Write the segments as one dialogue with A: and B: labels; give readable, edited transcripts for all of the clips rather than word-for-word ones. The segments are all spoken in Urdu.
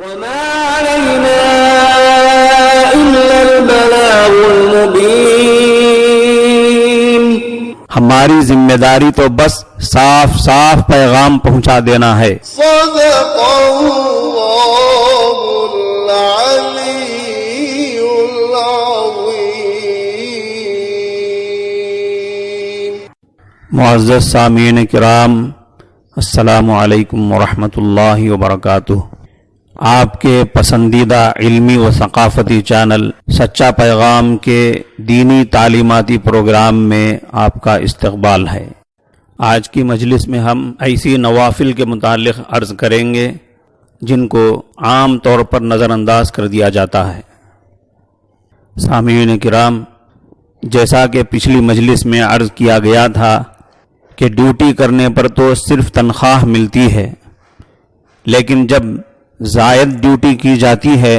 A: وما علينا إلا البلاغ المبين،
B: ہماری ذمہ داری تو بس صاف صاف پیغام پہنچا دینا ہے۔
C: صدق اللہ العلی العظیم۔
B: معزز سامعین کرام، السلام علیکم ورحمۃ اللہ وبرکاتہ۔ آپ کے پسندیدہ علمی و ثقافتی چینل سچا پیغام کے دینی تعلیماتی پروگرام میں آپ کا استقبال ہے۔ آج کی مجلس میں ہم ایسی نوافل کے متعلق عرض کریں گے جن کو عام طور پر نظر انداز کر دیا جاتا ہے۔ سامعین کرام، جیسا کہ پچھلی مجلس میں عرض کیا گیا تھا کہ ڈیوٹی کرنے پر تو صرف تنخواہ ملتی ہے، لیکن جب زائد ڈیوٹی کی جاتی ہے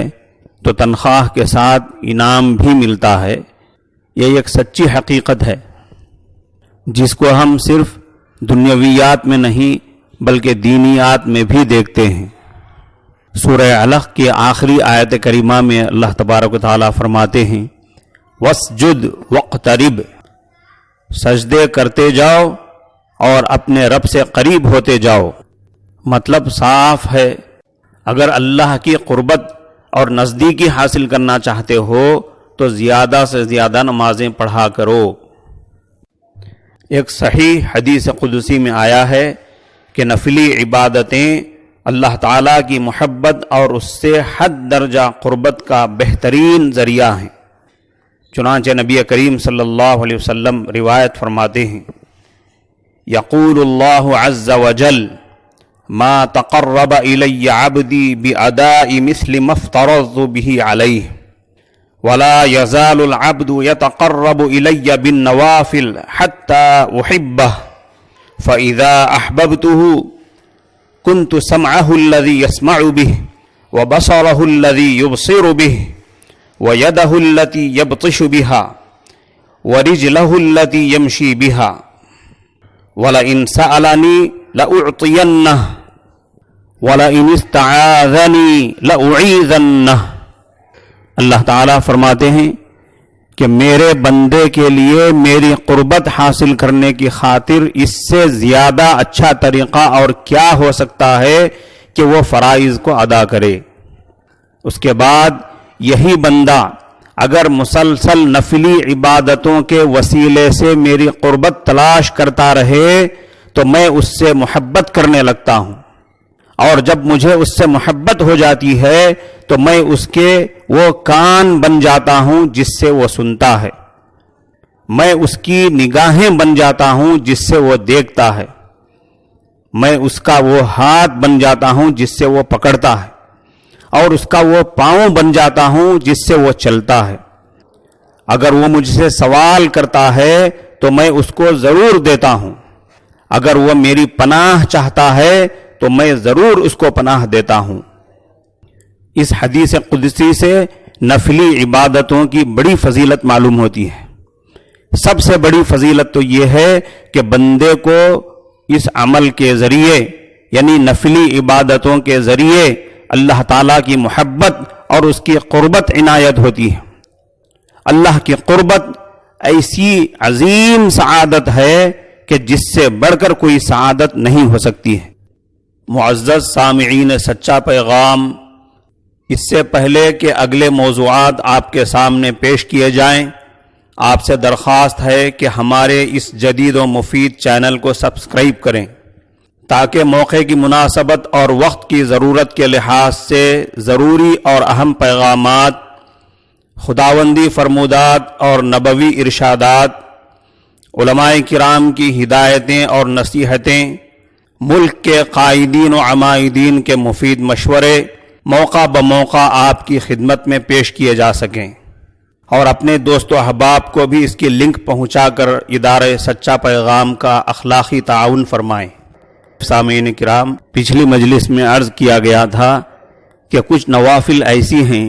B: تو تنخواہ کے ساتھ انعام بھی ملتا ہے۔ یہ ایک سچی حقیقت ہے جس کو ہم صرف دنیاویات میں نہیں بلکہ دینیات میں بھی دیکھتے ہیں۔ سورہ علق کی آخری آیت کریمہ میں اللہ تبارک و تعالیٰ فرماتے ہیں وَاسْجُدْ وَاقْتَرِبْ، سجدے کرتے جاؤ اور اپنے رب سے قریب ہوتے جاؤ۔ مطلب صاف ہے، اگر اللہ کی قربت اور نزدیکی حاصل کرنا چاہتے ہو تو زیادہ سے زیادہ نمازیں پڑھا کرو۔ ایک صحیح حدیث قدسی میں آیا ہے کہ نفلی عبادتیں اللہ تعالیٰ کی محبت اور اس سے حد درجہ قربت کا بہترین ذریعہ ہیں۔ چنانچہ نبی کریم صلی اللہ علیہ وسلم روایت فرماتے ہیں یقول اللہ عز وجل ما تقرب الی عبدی باداء مثل ما افترضت به علیہ ولا يزال العبد يتقرب الی بالنوافل حتى احبه فاذا احببته كنت سمعه الذي يسمع به وبصره الذي يبصر به ويده التي يبطش بها ورجله التي يمشي بها ولئن سألني لأعطينه وَلَئِنِ اسْتَعَاذَنِي لَأُعِيذَنَّهُ۔ اللہ تعالیٰ فرماتے ہیں کہ میرے بندے کے لیے میری قربت حاصل کرنے کی خاطر اس سے زیادہ اچھا طریقہ اور کیا ہو سکتا ہے کہ وہ فرائض کو ادا کرے۔ اس کے بعد یہی بندہ اگر مسلسل نفلی عبادتوں کے وسیلے سے میری قربت تلاش کرتا رہے تو میں اس سے محبت کرنے لگتا ہوں، اور جب مجھے اس سے محبت ہو جاتی ہے تو میں اس کے وہ کان بن جاتا ہوں جس سے وہ سنتا ہے، میں اس کی نگاہیں بن جاتا ہوں جس سے وہ دیکھتا ہے، میں اس کا وہ ہاتھ بن جاتا ہوں جس سے وہ پکڑتا ہے، اور اس کا وہ پاؤں بن جاتا ہوں جس سے وہ چلتا ہے۔ اگر وہ مجھ سے سوال کرتا ہے تو میں اس کو ضرور دیتا ہوں، اگر وہ میری پناہ چاہتا ہے تو میں ضرور اس کو پناہ دیتا ہوں۔ اس حدیث قدسی سے نفلی عبادتوں کی بڑی فضیلت معلوم ہوتی ہے۔ سب سے بڑی فضیلت تو یہ ہے کہ بندے کو اس عمل کے ذریعے یعنی نفلی عبادتوں کے ذریعے اللہ تعالیٰ کی محبت اور اس کی قربت عنایت ہوتی ہے۔ اللہ کی قربت ایسی عظیم سعادت ہے کہ جس سے بڑھ کر کوئی سعادت نہیں ہو سکتی ہے۔ معزز سامعین سچا پیغام، اس سے پہلے کہ اگلے موضوعات آپ کے سامنے پیش کیے جائیں، آپ سے درخواست ہے کہ ہمارے اس جدید و مفید چینل کو سبسکرائب کریں تاکہ موقع کی مناسبت اور وقت کی ضرورت کے لحاظ سے ضروری اور اہم پیغامات، خداوندی فرمودات اور نبوی ارشادات، علماء کرام کی ہدایتیں اور نصیحتیں، ملک کے قائدین و عمائدین کے مفید مشورے موقع بموقع آپ کی خدمت میں پیش کیے جا سکیں، اور اپنے دوست و احباب کو بھی اس کی لنک پہنچا کر ادارہ سچا پیغام کا اخلاقی تعاون فرمائیں۔ سامعین کرام، پچھلی مجلس میں عرض کیا گیا تھا کہ کچھ نوافل ایسی ہیں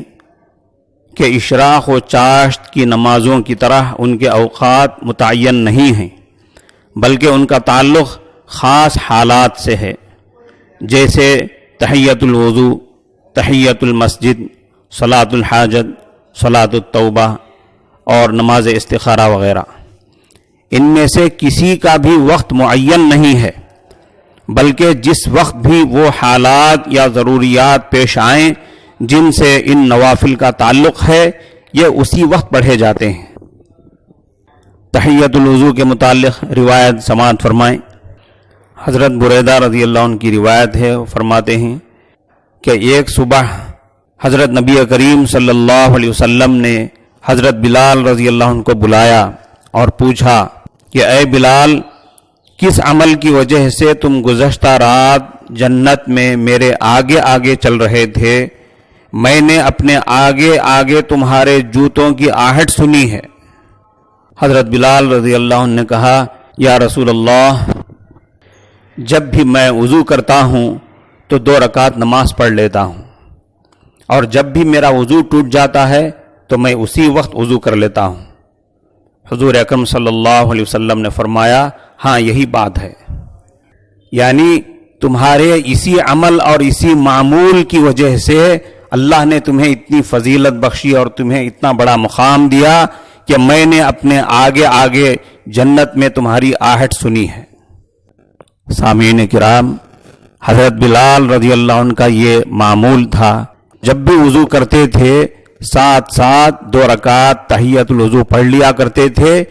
B: کہ اشراق و چاشت کی نمازوں کی طرح ان کے اوقات متعین نہیں ہیں، بلکہ ان کا تعلق خاص حالات سے ہے، جیسے تحیۃ الوضو، تحیت المسجد، صلاۃ الحاجت، صلاۃ التوبہ اور نماز استخارہ وغیرہ، ان میں سے کسی کا بھی وقت معین نہیں ہے، بلکہ جس وقت بھی وہ حالات یا ضروریات پیش آئیں جن سے ان نوافل کا تعلق ہے، یہ اسی وقت پڑھے جاتے ہیں۔ تحیت الوضو کے متعلق روایت سماعت فرمائیں۔ حضرت بریدہ رضی اللہ عنہ کی روایت ہے، وہ فرماتے ہیں کہ ایک صبح حضرت نبی کریم صلی اللہ علیہ وسلم نے حضرت بلال رضی اللہ عنہ کو بلایا اور پوچھا کہ اے بلال، کس عمل کی وجہ سے تم گزشتہ رات جنت میں میرے آگے آگے چل رہے تھے؟ میں نے اپنے آگے آگے تمہارے جوتوں کی آہٹ سنی ہے۔ حضرت بلال رضی اللہ عنہ نے کہا، یا رسول اللہ، جب بھی میں وضو کرتا ہوں تو 2 رکعت نماز پڑھ لیتا ہوں، اور جب بھی میرا وضو ٹوٹ جاتا ہے تو میں اسی وقت وضو کر لیتا ہوں۔ حضور اکرم صلی اللہ علیہ وسلم نے فرمایا، ہاں یہی بات ہے، یعنی تمہارے اسی عمل اور اسی معمول کی وجہ سے اللہ نے تمہیں اتنی فضیلت بخشی اور تمہیں اتنا بڑا مقام دیا کہ میں نے اپنے آگے آگے جنت میں تمہاری آہٹ سنی ہے۔ سامعین کرام، حضرت بلال رضی اللہ عنہ کا یہ معمول تھا، جب بھی وضو کرتے تھے ساتھ ساتھ 2 رکعت تحیت الوضو پڑھ لیا کرتے تھے،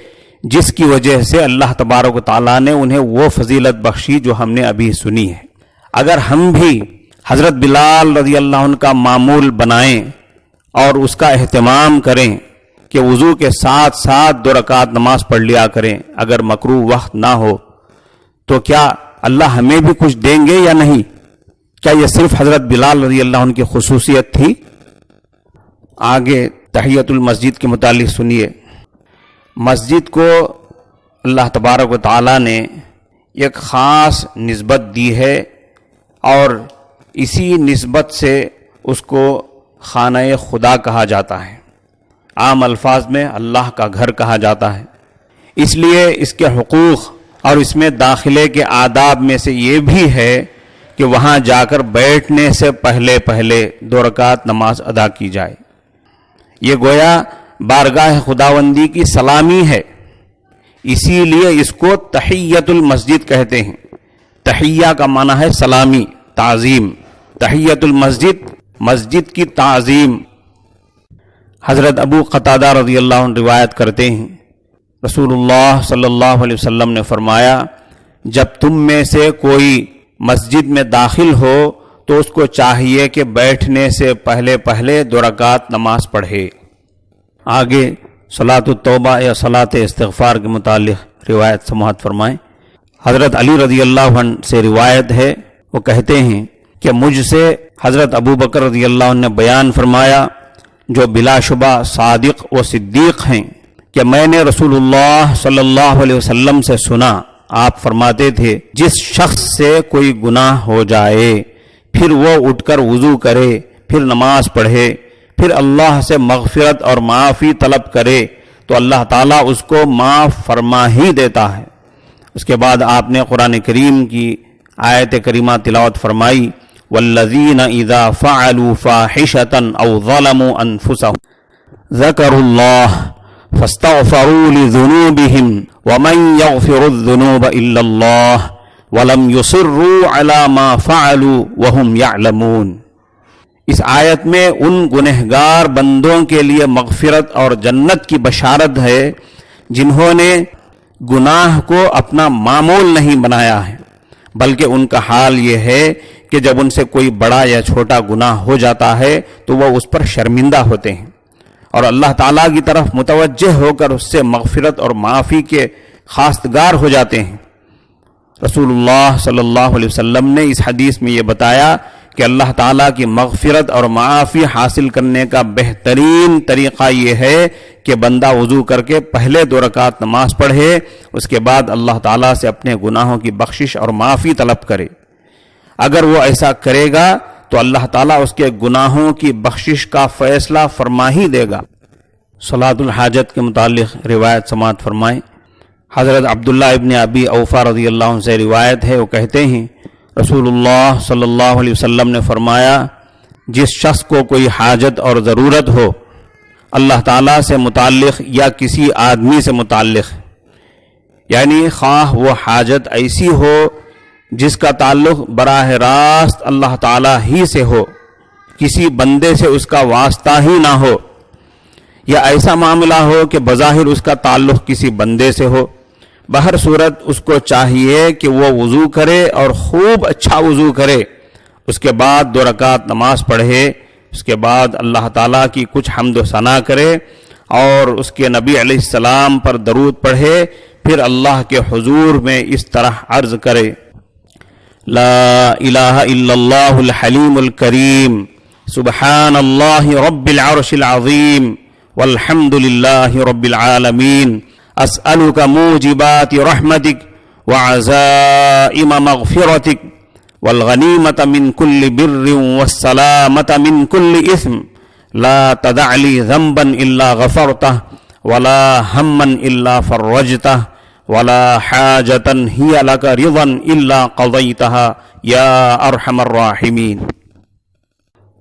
B: جس کی وجہ سے اللہ تبارک و تعالیٰ نے انہیں وہ فضیلت بخشی جو ہم نے ابھی سنی ہے۔ اگر ہم بھی حضرت بلال رضی اللہ عنہ کا معمول بنائیں اور اس کا اہتمام کریں کہ وضو کے ساتھ ساتھ 2 رکعت نماز پڑھ لیا کریں اگر مکروہ وقت نہ ہو، تو کیا اللہ ہمیں بھی کچھ دیں گے یا نہیں؟ کیا یہ صرف حضرت بلال رضی اللہ عنہ کی خصوصیت تھی؟ آگے تحیت المسجد کے متعلق سنیے۔ مسجد کو اللہ تبارک و تعالیٰ نے ایک خاص نسبت دی ہے، اور اسی نسبت سے اس کو خانہ خدا کہا جاتا ہے، عام الفاظ میں اللہ کا گھر کہا جاتا ہے۔ اس لیے اس کے حقوق اور اس میں داخلے کے آداب میں سے یہ بھی ہے کہ وہاں جا کر بیٹھنے سے پہلے 2 رکعت نماز ادا کی جائے۔ یہ گویا بارگاہ خداوندی کی سلامی ہے، اسی لیے اس کو تحیت المسجد کہتے ہیں۔ تحیہ کا معنی ہے سلامی، تعظیم۔ تحیت المسجد، مسجد کی تعظیم۔ حضرت ابو قتادہ رضی اللہ عنہ روایت کرتے ہیں، رسول اللہ صلی اللہ علیہ وسلم نے فرمایا، جب تم میں سے کوئی مسجد میں داخل ہو تو اس کو چاہیے کہ بیٹھنے سے پہلے 2 رکعت نماز پڑھے۔ آگے صلاۃ التوبہ یا صلاۃ استغفار کے متعلق روایت سماعت فرمائیں۔ حضرت علی رضی اللہ عنہ سے روایت ہے، وہ کہتے ہیں کہ مجھ سے حضرت ابو بکر رضی اللہ عنہ نے بیان فرمایا، جو بلا شبہ صادق و صدیق ہیں، کہ میں نے رسول اللہ صلی اللہ علیہ وسلم سے سنا، آپ فرماتے تھے، جس شخص سے کوئی گناہ ہو جائے پھر وہ اٹھ کر وضو کرے، پھر نماز پڑھے، پھر اللہ سے مغفرت اور معافی طلب کرے تو اللہ تعالیٰ اس کو معاف فرما ہی دیتا ہے۔ اس کے بعد آپ نے قرآن کریم کی آیت کریمہ تلاوت فرمائی، والذین اذا فعلوا فاحشۃ او ظلموا انفسهم ذکروا اللہ فاستغفروا لذنوبهم ومن يغفر الذنوب الا اللہ ولم يصروا على ما فعلوا وهم يعلمون۔ اس آیت میں ان گنہگار بندوں کے لیے مغفرت اور جنت کی بشارت ہے جنہوں نے گناہ کو اپنا معمول نہیں بنایا ہے، بلکہ ان کا حال یہ ہے کہ جب ان سے کوئی بڑا یا چھوٹا گناہ ہو جاتا ہے تو وہ اس پر شرمندہ ہوتے ہیں اور اللہ تعالیٰ کی طرف متوجہ ہو کر اس سے مغفرت اور معافی کے خواستگار ہو جاتے ہیں۔ رسول اللہ صلی اللہ علیہ وسلم نے اس حدیث میں یہ بتایا کہ اللہ تعالیٰ کی مغفرت اور معافی حاصل کرنے کا بہترین طریقہ یہ ہے کہ بندہ وضو کر کے پہلے 2 رکعت نماز پڑھے، اس کے بعد اللہ تعالیٰ سے اپنے گناہوں کی بخشش اور معافی طلب کرے۔ اگر وہ ایسا کرے گا تو اللہ تعالیٰ اس کے گناہوں کی بخشش کا فیصلہ فرما ہی دے گا۔ صلاۃ الحاجت کے متعلق روایت سماعت فرمائیں۔ حضرت عبداللہ ابن ابی اوفا رضی اللہ عنہ سے روایت ہے، وہ کہتے ہیں رسول اللہ صلی اللہ علیہ وسلم نے فرمایا، جس شخص کو کوئی حاجت اور ضرورت ہو اللہ تعالیٰ سے متعلق یا کسی آدمی سے متعلق، یعنی خواہ وہ حاجت ایسی ہو جس کا تعلق براہ راست اللہ تعالیٰ ہی سے ہو، کسی بندے سے اس کا واسطہ ہی نہ ہو، یا ایسا معاملہ ہو کہ بظاہر اس کا تعلق کسی بندے سے ہو، بہر صورت اس کو چاہیے کہ وہ وضو کرے اور خوب اچھا وضو کرے، اس کے بعد 2 رکعت نماز پڑھے، اس کے بعد اللہ تعالیٰ کی کچھ حمد و ثنا کرے اور اس کے نبی علیہ السلام پر درود پڑھے، پھر اللہ کے حضور میں اس طرح عرض کرے: لا الہ الا اللہ الحلیم الکریم، سبحان اللہ رب العرش العظیم، والحمد للہ رب العالمین، اسألک موجبات رحمتک وعزائم مغفرتک والغنیمۃ من کل بر والسلامۃ من کل اثم، لا تدع لی ذنبا الا غفرتہ ولا ہما الا فرجتہ ولا حاجة هي لك رضا الا قضيتها یا ارحم الراحمین۔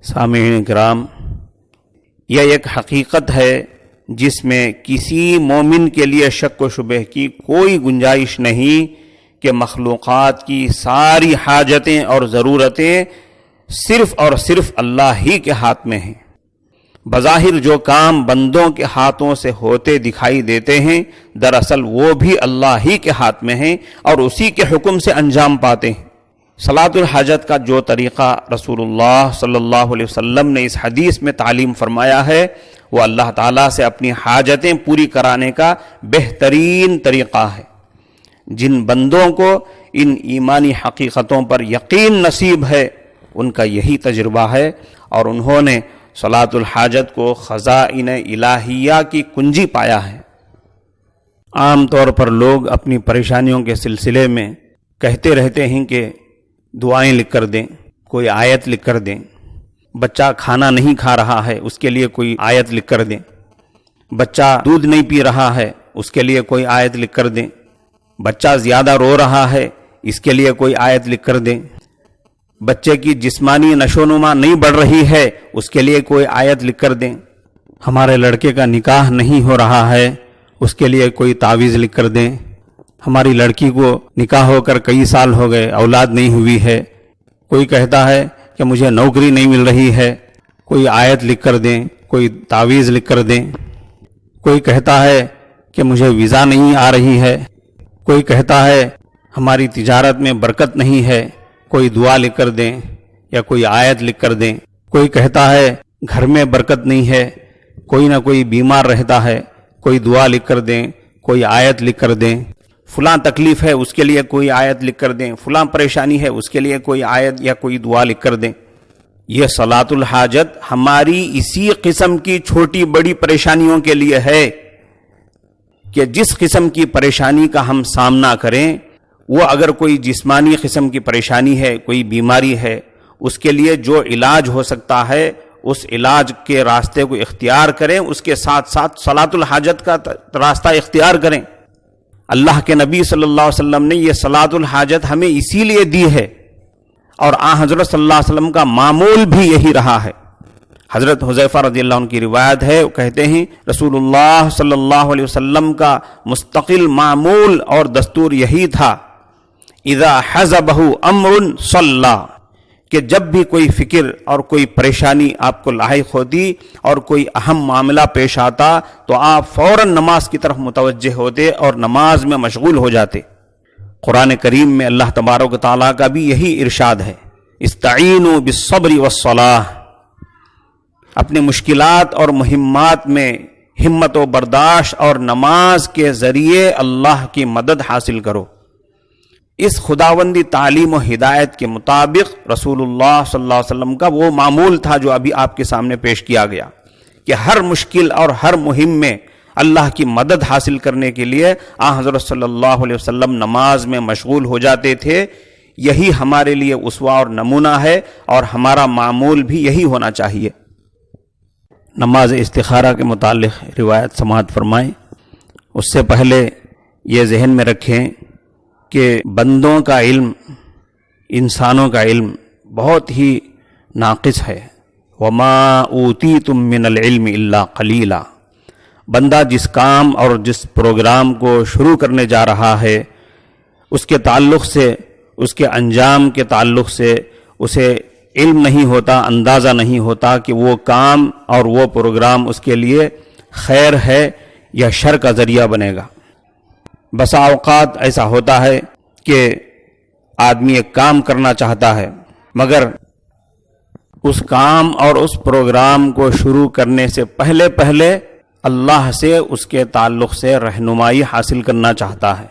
B: سامعین کرام، یہ ایک حقیقت ہے جس میں کسی مومن کے لیے شک و شبہ کی کوئی گنجائش نہیں کہ مخلوقات کی ساری حاجتیں اور ضرورتیں صرف اور صرف اللہ ہی کے ہاتھ میں ہیں۔ بظاہر جو کام بندوں کے ہاتھوں سے ہوتے دکھائی دیتے ہیں، دراصل وہ بھی اللہ ہی کے ہاتھ میں ہیں اور اسی کے حکم سے انجام پاتے ہیں۔ صلاۃ الحاجت کا جو طریقہ رسول اللہ صلی اللہ علیہ وسلم نے اس حدیث میں تعلیم فرمایا ہے، وہ اللہ تعالیٰ سے اپنی حاجتیں پوری کرانے کا بہترین طریقہ ہے۔ جن بندوں کو ان ایمانی حقیقتوں پر یقین نصیب ہے، ان کا یہی تجربہ ہے، اور انہوں نے صلاۃ الحاجت کو خزائن الہیہ کی کنجی پایا ہے۔ عام طور پر لوگ اپنی پریشانیوں کے سلسلے میں کہتے رہتے ہیں کہ دعائیں لکھ کر دیں، کوئی آیت لکھ کر دیں، بچہ کھانا نہیں کھا رہا ہے اس کے لیے کوئی آیت لکھ کر دیں، بچہ دودھ نہیں پی رہا ہے اس کے لیے کوئی آیت لکھ کر دیں، بچہ زیادہ رو رہا ہے اس کے لیے کوئی آیت لکھ کر دیں، بچے کی جسمانی نشو و نما نہیں بڑھ رہی ہے اس کے لیے کوئی آیت لکھ کر دیں، ہمارے لڑکے کا نکاح نہیں ہو رہا ہے اس کے لیے کوئی تعویذ لکھ کر دیں، ہماری لڑکی کو نکاح ہو کر کئی سال ہو گئے اولاد نہیں ہوئی ہے، کوئی کہتا ہے کہ مجھے نوکری نہیں مل رہی ہے، کوئی آیت لکھ کر دیں، کوئی تعویذ لکھ کر دیں، کوئی کہتا ہے کہ مجھے ویزا نہیں آ رہی ہے، کوئی کہتا ہے ہماری تجارت میں برکت نہیں ہے، کوئی دعا لکھ کر دیں یا کوئی آیت لکھ کر دیں، کوئی کہتا ہے گھر میں برکت نہیں ہے، کوئی نہ کوئی بیمار رہتا ہے، کوئی دعا لکھ کر دیں، کوئی آیت لکھ کر دیں، فلاں تکلیف ہے اس کے لیے کوئی آیت لکھ کر دیں، فلاں پریشانی ہے اس کے لیے کوئی آیت یا کوئی دعا لکھ کر دیں۔ یہ صلاۃ الحاجت ہماری اسی قسم کی چھوٹی بڑی پریشانیوں کے لیے ہے کہ جس قسم کی پریشانی کا ہم سامنا کریں، وہ اگر کوئی جسمانی قسم کی پریشانی ہے، کوئی بیماری ہے، اس کے لیے جو علاج ہو سکتا ہے اس علاج کے راستے کو اختیار کریں، اس کے ساتھ ساتھ صلاۃ الحاجت کا راستہ اختیار کریں۔ اللہ کے نبی صلی اللہ علیہ وسلم نے یہ صلاۃ الحاجت ہمیں اسی لیے دی ہے، اور حضرت صلی اللہ علیہ وسلم کا معمول بھی یہی رہا ہے۔ حضرت حذیفہ رضی اللہ عنہ کی روایت ہے، وہ کہتے ہیں رسول اللہ صلی اللہ علیہ وسلم کا مستقل معمول اور دستور یہی تھا، اذا حزبہ امر صلی، کہ جب بھی کوئی فکر اور کوئی پریشانی آپ کو لاحق ہوتی اور کوئی اہم معاملہ پیش آتا تو آپ فوراً نماز کی طرف متوجہ ہوتے اور نماز میں مشغول ہو جاتے۔ قرآن کریم میں اللہ تبارک و تعالیٰ کا بھی یہی ارشاد ہے، استعینوا بالصبر والصلاۃ، اپنے مشکلات اور مہمات میں ہمت و برداشت اور نماز کے ذریعے اللہ کی مدد حاصل کرو۔ اس خداوندی تعلیم و ہدایت کے مطابق رسول اللہ صلی اللہ علیہ وسلم کا وہ معمول تھا جو ابھی آپ کے سامنے پیش کیا گیا، کہ ہر مشکل اور ہر مہم میں اللہ کی مدد حاصل کرنے کے لیے حضرت صلی اللہ علیہ وسلم نماز میں مشغول ہو جاتے تھے۔ یہی ہمارے لیے اسوہ اور نمونہ ہے، اور ہمارا معمول بھی یہی ہونا چاہیے۔ نماز استخارہ کے متعلق روایت سماعت فرمائیں۔ اس سے پہلے یہ ذہن میں رکھیں کہ بندوں کا علم، انسانوں کا علم بہت ہی ناقص ہے، وما اوتیتم من العلم الا قلیلا۔ بندہ جس کام اور جس پروگرام کو شروع کرنے جا رہا ہے اس کے تعلق سے، اس کے انجام کے تعلق سے اسے علم نہیں ہوتا، اندازہ نہیں ہوتا کہ وہ کام اور وہ پروگرام اس کے لیے خیر ہے یا شر کا ذریعہ بنے گا۔ بسا اوقات ایسا ہوتا ہے کہ آدمی ایک کام کرنا چاہتا ہے مگر اس کام اور اس پروگرام کو شروع کرنے سے پہلے اللہ سے اس کے تعلق سے رہنمائی حاصل کرنا چاہتا ہے۔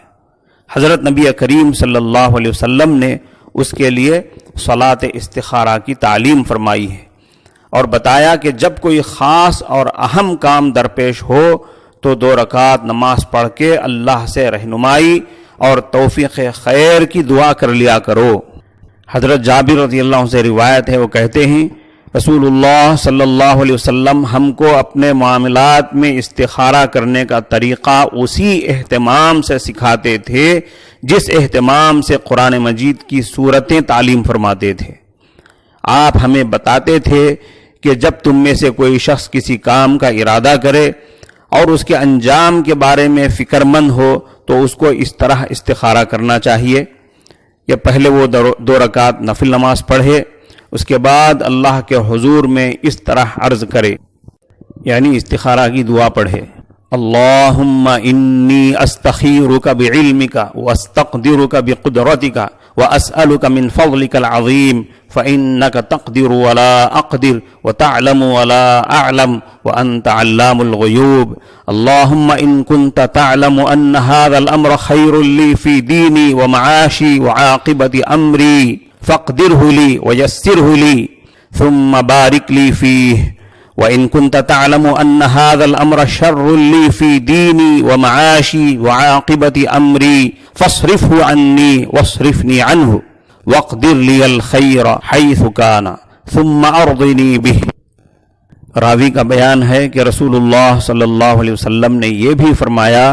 B: حضرت نبی کریم صلی اللہ علیہ وسلم نے اس کے لیے صلاۃ استخارہ کی تعلیم فرمائی ہے اور بتایا کہ جب کوئی خاص اور اہم کام درپیش ہو تو 2 رکعت نماز پڑھ کے اللہ سے رہنمائی اور توفیق خیر کی دعا کر لیا کرو۔ حضرت جابر رضی اللہ عنہ سے روایت ہے، وہ کہتے ہیں رسول اللہ صلی اللہ علیہ وسلم ہم کو اپنے معاملات میں استخارہ کرنے کا طریقہ اسی اہتمام سے سکھاتے تھے جس اہتمام سے قرآن مجید کی سورتیں تعلیم فرماتے تھے۔ آپ ہمیں بتاتے تھے کہ جب تم میں سے کوئی شخص کسی کام کا ارادہ کرے اور اس کے انجام کے بارے میں فکر مند ہو تو اس کو اس طرح استخارہ کرنا چاہیے کہ پہلے وہ 2 رکعت نفل نماز پڑھے، اس کے بعد اللہ کے حضور میں اس طرح عرض کرے، یعنی استخارہ کی دعا پڑھے، اللہم انی استخیرک بعلمک واستقدرک بقدرتک واسألک من فضلک العظیم فإنک تقدر ولا اقدر وتعلم ولا اعلم وانت علام الغیوب اللہم ان کنت تعلم ان هذا الامر خیر لی فی دینی ومعاشی وعاقبت امری فاقدره لی ویسره لی ثم بارک لی فیہ وَإِن كُنْتَ تَعْلَمُ أَنَّ هَذَا الْأَمْرَ شَرٌّ لِّي فِي دِينِي وَمَعَاشِي وَعَاقِبَةِ أَمْرِي فَاصْرِفْهُ عَنِّي وَاصْرِفْنِي عَنْهُ وَاقْدِرْ لِيَ الْخَيْرَ حَيْثُ كَانَ ثُمَّ أَرْضِنِي بِهِ۔ راوی کا بیان ہے کہ رسول اللہ صلی اللہ علیہ وسلم نے یہ بھی فرمایا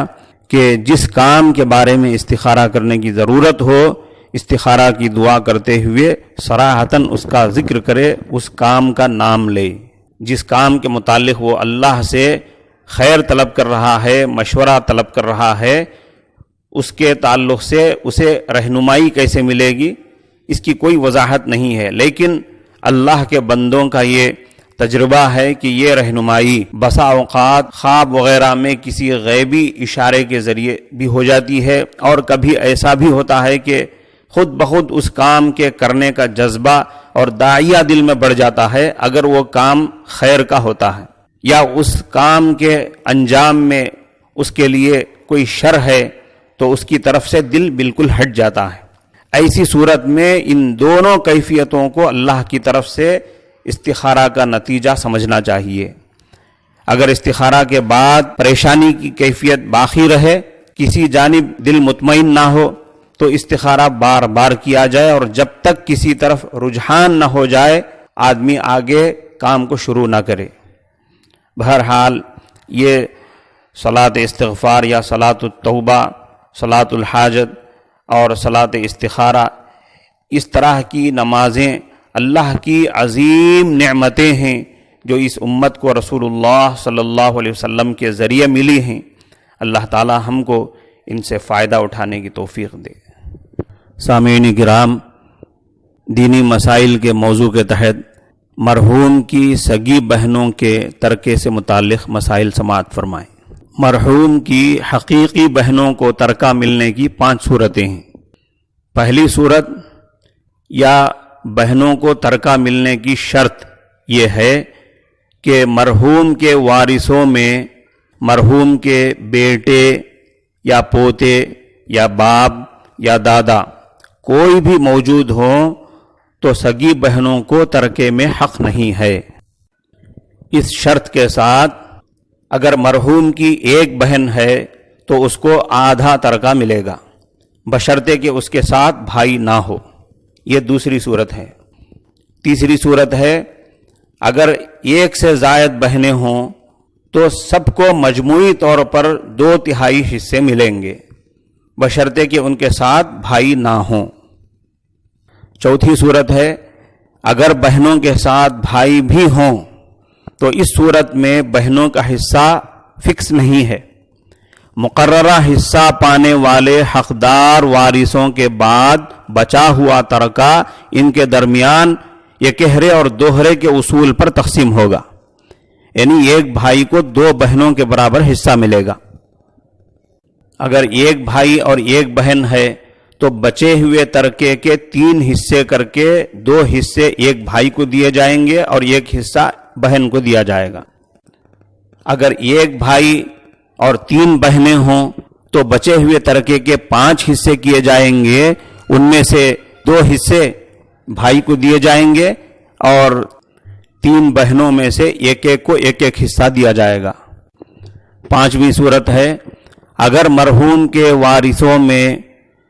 B: کہ جس کام کے بارے میں استخارہ کرنے کی ضرورت ہو، استخارہ کی دعا کرتے ہوئے صراحتاً اس کا ذکر کرے، اس کام کا نام لے جس کام کے متعلق وہ اللہ سے خیر طلب کر رہا ہے، مشورہ طلب کر رہا ہے، اس کے تعلق سے اسے رہنمائی کیسے ملے گی اس کی کوئی وضاحت نہیں ہے، لیکن اللہ کے بندوں کا یہ تجربہ ہے کہ یہ رہنمائی بسا اوقات خواب وغیرہ میں کسی غیبی اشارے کے ذریعے بھی ہو جاتی ہے، اور کبھی ایسا بھی ہوتا ہے کہ خود بخود اس کام کے کرنے کا جذبہ اور داعیہ دل میں بڑھ جاتا ہے اگر وہ کام خیر کا ہوتا ہے، یا اس کام کے انجام میں اس کے لیے کوئی شر ہے تو اس کی طرف سے دل بالکل ہٹ جاتا ہے۔ ایسی صورت میں ان دونوں کیفیتوں کو اللہ کی طرف سے استخارہ کا نتیجہ سمجھنا چاہیے۔ اگر استخارہ کے بعد پریشانی کی کیفیت باقی رہے، کسی جانب دل مطمئن نہ ہو، تو استخارہ بار بار کیا جائے، اور جب تک کسی طرف رجحان نہ ہو جائے آدمی آگے کام کو شروع نہ کرے۔ بہرحال یہ صلاۃ استغفار یا صلاۃ التوبہ، صلاۃ الحاجت اور صلاۃ استخارہ، اس طرح کی نمازیں اللہ کی عظیم نعمتیں ہیں جو اس امت کو رسول اللہ صلی اللہ علیہ وسلم کے ذریعے ملی ہیں۔ اللہ تعالی ہم کو ان سے فائدہ اٹھانے کی توفیق دے۔ سامعین کرام، دینی مسائل کے موضوع کے تحت مرحوم کی سگی بہنوں کے ترکے سے متعلق مسائل سماعت فرمائیں۔ مرحوم کی حقیقی بہنوں کو ترکہ ملنے کی 5 صورتیں ہیں۔ پہلی صورت یا بہنوں کو ترکہ ملنے کی شرط یہ ہے کہ مرحوم کے وارثوں میں مرحوم کے بیٹے یا پوتے یا باپ یا دادا کوئی بھی موجود ہوں تو سگی بہنوں کو ترکے میں حق نہیں ہے۔ اس شرط کے ساتھ اگر مرحوم کی ایک بہن ہے تو اس کو آدھا ترکہ ملے گا، بشرطے کہ اس کے ساتھ بھائی نہ ہو۔ یہ دوسری صورت ہے۔ تیسری صورت ہے اگر ایک سے زائد بہنیں ہوں تو سب کو مجموعی طور پر 2/3 حصے ملیں گے، بشرطے کہ ان کے ساتھ بھائی نہ ہوں۔ چوتھی صورت ہے اگر بہنوں کے ساتھ بھائی بھی ہوں تو اس صورت میں بہنوں کا حصہ فکس نہیں ہے، مقررہ حصہ پانے والے حقدار وارثوں کے بعد بچا ہوا ترکہ ان کے درمیان یکہرے اور دوہرے کے اصول پر تقسیم ہوگا، یعنی ایک بھائی کو 2 بہنوں کے برابر حصہ ملے گا۔ اگر ایک بھائی اور ایک بہن ہے تو بچے ہوئے ترکے کے 3 حصے کر کے 2 حصے ایک بھائی کو دیے جائیں گے اور 1 حصہ بہن کو دیا جائے گا۔ اگر ایک بھائی اور 3 بہنیں ہوں تو بچے ہوئے ترکے کے 5 حصے کیے جائیں گے، ان میں سے 2 حصے بھائی کو دیے جائیں گے اور 3 بہنوں میں سے ایک کو ایک حصہ دیا جائے گا۔ 5ویں صورت ہے اگر مرحوم کے وارثوں میں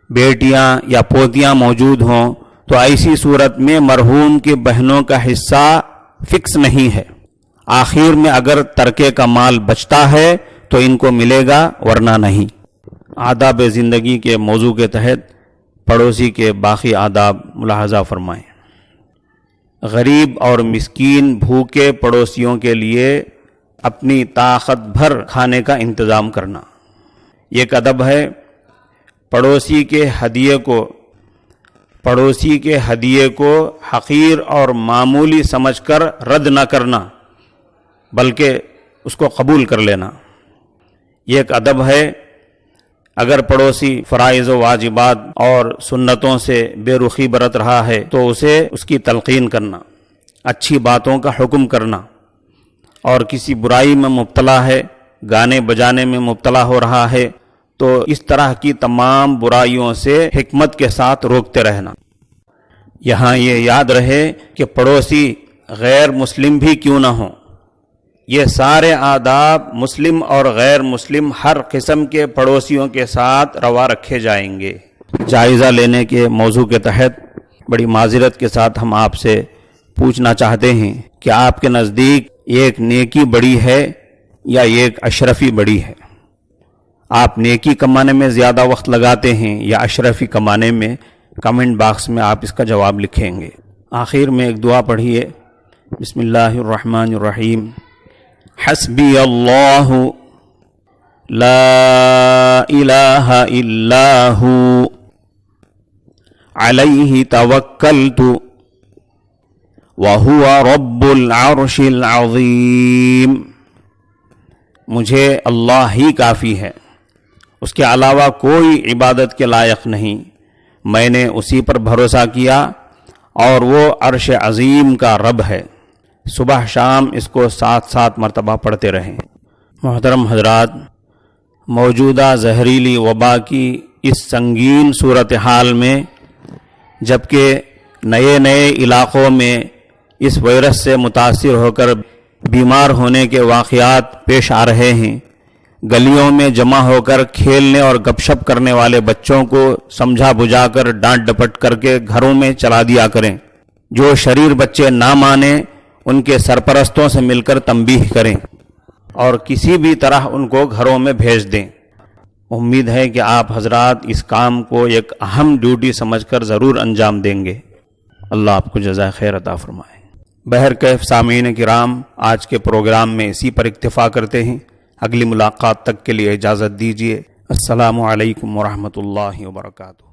B: بیٹیاں یا پوتیاں موجود ہوں تو ایسی صورت میں مرحوم کی بہنوں کا حصہ فکس نہیں ہے، آخر میں اگر ترکے کا مال بچتا ہے تو ان کو ملے گا ورنہ نہیں۔ آداب زندگی کے موضوع کے تحت پڑوسی کے باقی آداب ملاحظہ فرمائیں۔ غریب اور مسکین بھوکے پڑوسیوں کے لیے اپنی طاقت بھر کھانے کا انتظام کرنا۔ ایک ادب ہے پڑوسی کے ہدیے کو حقیر اور معمولی سمجھ کر رد نہ کرنا بلکہ اس کو قبول کر لینا۔ ایک ادب ہے اگر پڑوسی فرائض و واجبات اور سنتوں سے بے رخی برت رہا ہے تو اسے اس کی تلقین کرنا، اچھی باتوں کا حکم کرنا، اور کسی برائی میں مبتلا ہے، گانے بجانے میں مبتلا ہو رہا ہے تو اس طرح کی تمام برائیوں سے حکمت کے ساتھ روکتے رہنا۔ یہاں یہ یاد رہے کہ پڑوسی غیر مسلم بھی کیوں نہ ہوں، یہ سارے آداب مسلم اور غیر مسلم ہر قسم کے پڑوسیوں کے ساتھ روا رکھے جائیں گے۔ جائزہ لینے کے موضوع کے تحت بڑی معذرت کے ساتھ ہم آپ سے پوچھنا چاہتے ہیں کہ آپ کے نزدیک ایک نیکی بڑی ہے یا ایک اشرفی بڑی ہے؟ آپ نیکی کمانے میں زیادہ وقت لگاتے ہیں یا اشرفی کمانے میں؟ کمنٹ باکس میں آپ اس کا جواب لکھیں گے۔ آخر میں ایک دعا پڑھیے۔ بسم اللہ الرحمن الرحیم۔ حسبی اللہ لا الہ الا ہو علیہ توکلت وہو رب العرش العظیم۔ مجھے اللہ ہی کافی ہے، اس کے علاوہ کوئی عبادت کے لائق نہیں، میں نے اسی پر بھروسہ کیا اور وہ عرش عظیم کا رب ہے۔ صبح شام اس کو 7 مرتبہ پڑھتے رہیں۔ محترم حضرات، موجودہ زہریلی وبا کی اس سنگین صورتحال میں جبکہ نئے علاقوں میں اس وائرس سے متاثر ہو کر بیمار ہونے کے واقعات پیش آ رہے ہیں، گلیوں میں جمع ہو کر کھیلنے اور گپ شپ کرنے والے بچوں کو سمجھا بجھا کر ڈانٹ ڈپٹ کر کے گھروں میں چلا دیا کریں۔ جو شریر بچے نہ مانیں ان کے سرپرستوں سے مل کر تنبیہ کریں اور کسی بھی طرح ان کو گھروں میں بھیج دیں۔ امید ہے کہ آپ حضرات اس کام کو ایک اہم ڈیوٹی سمجھ کر ضرور انجام دیں گے۔ اللہ آپ کو جزائے خیر عطا فرمائے۔ بہرکیف سامعین کرام، آج کے پروگرام میں اسی پر اکتفا کرتے ہیں۔ اگلی ملاقات تک کے لیے اجازت دیجیے۔ السلام علیکم ورحمۃ اللہ وبرکاتہ۔